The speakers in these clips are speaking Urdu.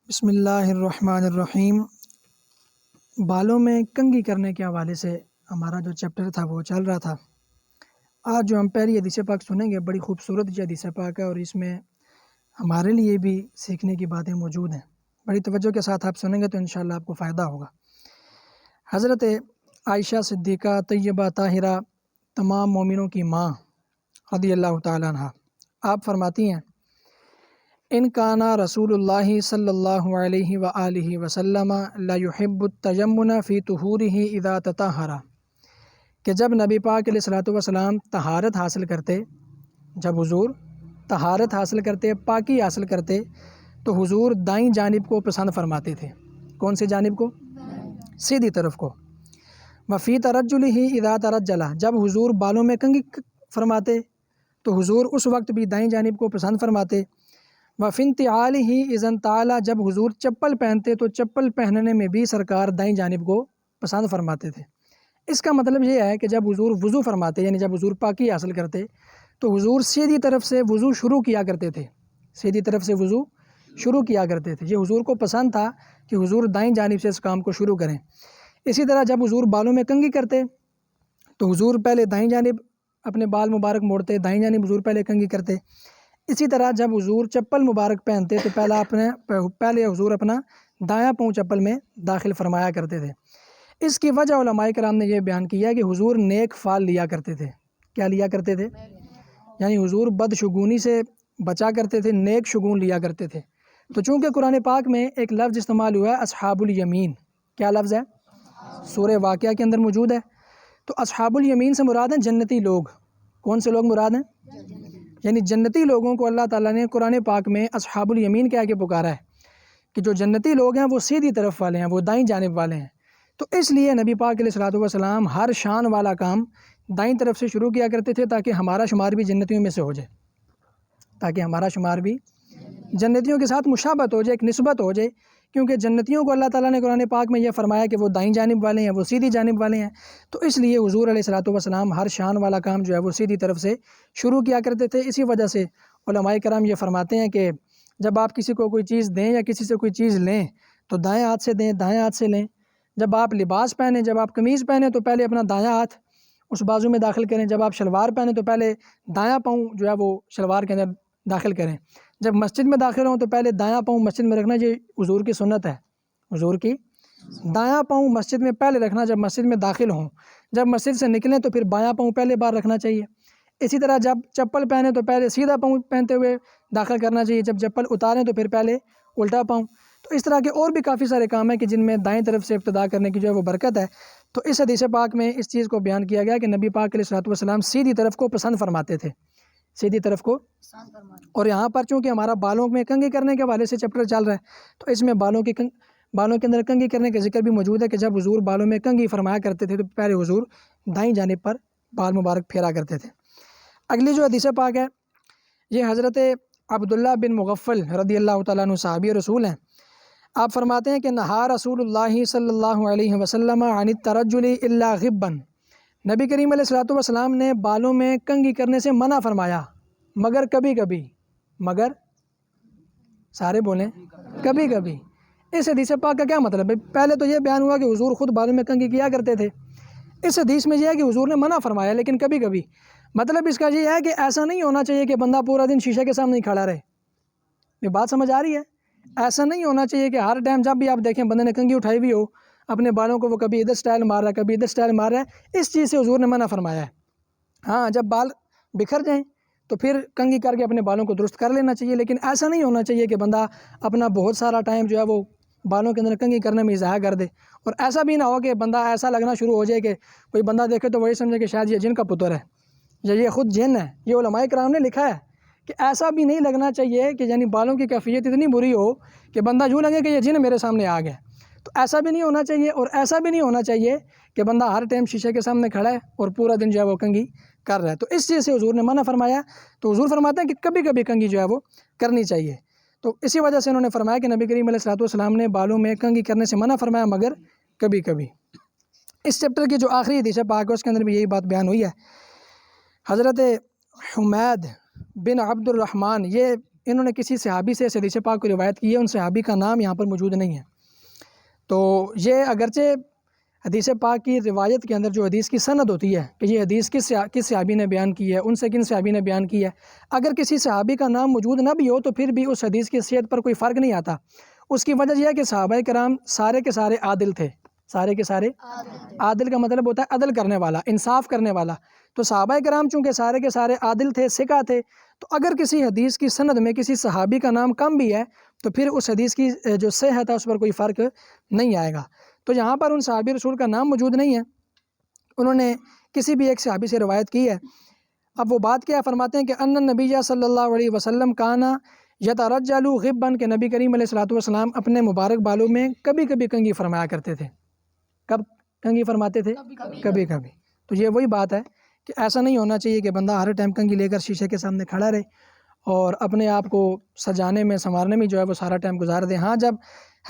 بسم اللہ الرحمن الرحیم۔ بالوں میں کنگھی کرنے کے حوالے سے ہمارا جو چیپٹر تھا وہ چل رہا تھا۔ آج جو ہم پہلی حدیث پاک سنیں گے بڑی خوبصورت جو حدیث پاک ہے اور اس میں ہمارے لیے بھی سیکھنے کی باتیں موجود ہیں۔ بڑی توجہ کے ساتھ آپ سنیں گے تو انشاءاللہ آپ کو فائدہ ہوگا۔ حضرت عائشہ صدیقہ طیبہ طاہرہ تمام مومنوں کی ماں رضی اللہ تعالیٰ عنہ آپ فرماتی ہیں، ان کانا رسول اللہ صلی اللہ علیہ وآلہ وسلم لا يحب التجمن فی طہورہ اذا تطہر، کہ جب نبی پاک علیہ الصلوۃ والسلام طہارت حاصل کرتے، جب حضور طہارت حاصل کرتے، پاکی حاصل کرتے، تو حضور دائیں جانب کو پسند فرماتے تھے۔ کون سی جانب کو؟ سیدھی طرف کو۔ وفی ترجلہ اذا ترجل، جب حضور بالوں میں کنگھی فرماتے تو حضور اس وقت بھی دائیں جانب کو پسند فرماتے۔ وفی انتعالہ اذا انتعل، جب حضور چپل پہنتے تو چپل پہننے میں بھی سرکار دائیں جانب کو پسند فرماتے تھے۔ اس کا مطلب یہ ہے کہ جب حضور وضو فرماتے، یعنی جب حضور پاکی حاصل کرتے، تو حضور سیدھی طرف سے وضو شروع کیا کرتے تھے، سیدھی طرف سے وضو شروع کیا کرتے تھے۔ یہ حضور کو پسند تھا کہ حضور دائیں جانب سے اس کام کو شروع کریں۔ اسی طرح جب حضور بالوں میں کنگھی کرتے تو حضور پہلے دائیں جانب اپنے بال مبارک موڑتے، دائیں جانب حضور پہلے کنگھی کرتے۔ اسی طرح جب حضور چپل مبارک پہنتے تو پہلے حضور اپنا دایاں پاؤں چپل میں داخل فرمایا کرتے تھے۔ اس کی وجہ علماء کرام نے یہ بیان کیا کہ حضور نیک فال لیا کرتے تھے۔ کیا لیا کرتے تھے؟ یعنی حضور بدشگونی سے بچا کرتے تھے، نیک شگون لیا کرتے تھے۔ تو چونکہ قرآن پاک میں ایک لفظ استعمال ہوا ہے اصحاب الیمین، کیا لفظ ہے؟ سورہ واقعہ کے اندر موجود ہے۔ تو اصحاب الیمین سے مراد ہیں جنتی لوگ۔ کون سے لوگ مراد ہیں؟ یعنی جنتی لوگوں کو اللہ تعالیٰ نے قرآن پاک میں اصحاب الیمین کہہ کے پکارا ہے کہ جو جنتی لوگ ہیں وہ سیدھی طرف والے ہیں، وہ دائیں جانب والے ہیں۔ تو اس لیے نبی پاک علیہ الصلوۃ والسلام ہر شان والا کام دائیں طرف سے شروع کیا کرتے تھے تاکہ ہمارا شمار بھی جنتیوں میں سے ہو جائے، تاکہ ہمارا شمار بھی جنتیوں کے ساتھ مشابہت ہو جائے، ایک نسبت ہو جائے، کیونکہ جنتیوں کو اللہ تعالیٰ نے قرآن پاک میں یہ فرمایا کہ وہ دائیں جانب والے ہیں، وہ سیدھی جانب والے ہیں۔ تو اس لیے حضور علیہ الصلوۃ والسلام ہر شان والا کام جو ہے وہ سیدھی طرف سے شروع کیا کرتے تھے۔ اسی وجہ سے علماء کرام یہ فرماتے ہیں کہ جب آپ کسی کو کوئی چیز دیں یا کسی سے کوئی چیز لیں تو دائیں ہاتھ سے دیں، دائیں ہاتھ سے لیں۔ جب آپ لباس پہنیں، جب آپ قمیض پہنیں تو پہلے اپنا دایاں ہاتھ اس بازو میں داخل کریں۔ جب آپ شلوار پہنیں تو پہلے دایاں پاؤں جو ہے وہ شلوار کے اندر داخل کریں۔ جب مسجد میں داخل ہوں تو پہلے دایاں پاؤں مسجد میں رکھنا، یہ حضور کی سنت ہے۔ حضور کی دایاں پاؤں مسجد میں پہلے رکھنا جب مسجد میں داخل ہوں۔ جب مسجد سے نکلیں تو پھر بایاں پاؤں پہلے بار رکھنا چاہیے۔ اسی طرح جب چپل پہنیں تو پہلے سیدھا پاؤں پہنتے ہوئے داخل کرنا چاہیے، جب چپل اتاریں تو پھر پہلے الٹا پاؤں۔ تو اس طرح کے اور بھی کافی سارے کام ہیں کہ جن میں دائیں طرف سے ابتدا کرنے کی جو ہے وہ برکت ہے۔ تو اس حدیث پاک میں اس چیز کو بیان کیا گیا کہ نبی پاک علیہ الصلوۃ والسلام سیدھی طرف کو پسند فرماتے تھے، سیدھی طرف کو۔ اور یہاں پر چونکہ ہمارا بالوں میں کنگھی کرنے کے حوالے سے چیپٹر چل رہا ہے تو اس میں بالوں کے اندر کنگھی کرنے کا ذکر بھی موجود ہے کہ جب حضور بالوں میں کنگھی فرمایا کرتے تھے تو پہلے حضور دائیں جانب پر بال مبارک پھیرا کرتے تھے۔ اگلی جو حدیث پاک ہے یہ حضرت عبداللہ بن مغفل رضی اللہ تعالیٰ عنہ صحابی رسول ہیں۔ آپ فرماتے ہیں کہ نہا رسول اللہ صلی اللہ علیہ وسلم عن الترجل الا غبا، نبی کریم علیہ الصلوۃ والسلام نے بالوں میں کنگھی کرنے سے منع فرمایا مگر کبھی کبھی، مگر سارے بولیں کبھی کبھی۔ اس حدیث پاک کا کیا مطلب ہے؟ پہلے تو یہ بیان ہوا کہ حضور خود بالوں میں کنگھی کیا کرتے تھے، اس حدیث میں یہ ہے کہ حضور نے منع فرمایا لیکن کبھی کبھی۔ مطلب اس کا یہ ہے کہ ایسا نہیں ہونا چاہیے کہ بندہ پورا دن شیشے کے سامنے کھڑا رہے۔ یہ بات سمجھ آ رہی ہے؟ ایسا نہیں ہونا چاہیے کہ ہر ٹائم جب بھی آپ دیکھیں بندے نے کنگھی اٹھائی ہوئی ہو اپنے بالوں کو وہ کبھی ادھر سٹائل مار رہا ہے، کبھی ادھر سٹائل مار رہا ہے، اس چیز سے حضور نے منع فرمایا ہے۔ ہاں جب بال بکھر جائیں تو پھر کنگھی کر کے اپنے بالوں کو درست کر لینا چاہیے، لیکن ایسا نہیں ہونا چاہیے کہ بندہ اپنا بہت سارا ٹائم جو ہے وہ بالوں کے اندر کنگھی کرنے میں ضائع کر دے۔ اور ایسا بھی نہ ہو کہ بندہ ایسا لگنا شروع ہو جائے کہ کوئی بندہ دیکھے تو وہی سمجھے کہ شاید یہ جن کا پتر ہے یا یہ خود جن ہے۔ یہ علماء کرام نے لکھا ہے کہ ایسا بھی نہیں لگنا چاہیے کہ یعنی بالوں کی کیفیت اتنی بری ہو کہ بندہ یوں لگے کہ یہ جن میرے سامنے آ گیا۔ تو ایسا بھی نہیں ہونا چاہیے، اور ایسا بھی نہیں ہونا چاہیے کہ بندہ ہر ٹائم شیشے کے سامنے کھڑا ہے اور پورا دن جو ہے وہ کنگھی کر رہا ہے۔ تو اس چیز سے حضور نے منع فرمایا۔ تو حضور فرماتے ہیں کہ کبھی کبھی کنگھی جو ہے وہ کرنی چاہیے۔ تو اسی وجہ سے انہوں نے فرمایا کہ نبی کریم علیہ الصلوۃ والسلام نے بالوں میں کنگھی کرنے سے منع فرمایا مگر کبھی کبھی۔ اس چیپٹر کی جو آخری حدیث پاک ہے اس کے اندر بھی یہی بات بیان ہوئی ہے۔ حضرت حمید بن عبد الرحمن، یہ انہوں نے کسی صحابی سے اس حدیث پاک کو روایت کی ہے، ان صحابی کا نام یہاں پر موجود نہیں ہے۔ تو یہ اگرچہ حدیث پاک کی روایت کے اندر جو حدیث کی سند ہوتی ہے کہ یہ حدیث کس صحابی نے بیان کی ہے، ان سے کن صحابی نے بیان کی ہے، اگر کسی صحابی کا نام موجود نہ بھی ہو تو پھر بھی اس حدیث کی صحت پر کوئی فرق نہیں آتا۔ اس کی وجہ یہ ہے کہ صحابہ کرام سارے کے سارے عادل تھے، سارے کے سارے عادل کا مطلب ہوتا ہے عدل کرنے والا، انصاف کرنے والا۔ تو صحابہ کرام چونکہ سارے کے سارے عادل تھے، ثقہ تھے، تو اگر کسی حدیث کی سند میں کسی صحابی کا نام کم بھی ہے تو پھر اس حدیث کی جو صحت ہے اس پر کوئی فرق نہیں آئے گا۔ تو یہاں پر ان صحابی رسول کا نام موجود نہیں ہے، انہوں نے کسی بھی ایک صحابی سے روایت کی ہے۔ اب وہ بات کیا فرماتے ہیں کہ ان النبی صلی اللہ علیہ وسلم کانا یترجل غبا، کہ نبی کریم علیہ الصلوۃ والسلام اپنے مبارک بالوں میں کبھی کبھی کنگھی فرمایا کرتے تھے۔ کب کنگھی فرماتے تھے؟ کبھی کبھی۔ تو یہ وہی بات ہے کہ ایسا نہیں ہونا چاہیے کہ بندہ ہر ٹائم کنگھی لے کر شیشے کے سامنے کھڑا رہے اور اپنے آپ کو سجانے میں سنوارنے میں جو ہے وہ سارا ٹائم گزار دے۔ ہاں جب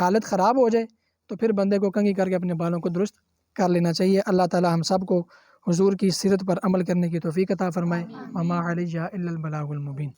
حالت خراب ہو جائے تو پھر بندے کو کنگھی کر کے اپنے بالوں کو درست کر لینا چاہیے۔ اللہ تعالی ہم سب کو حضور کی سیرت پر عمل کرنے کی توفیق عطا فرمائے۔ وما علیہ الا البلاغ المبین۔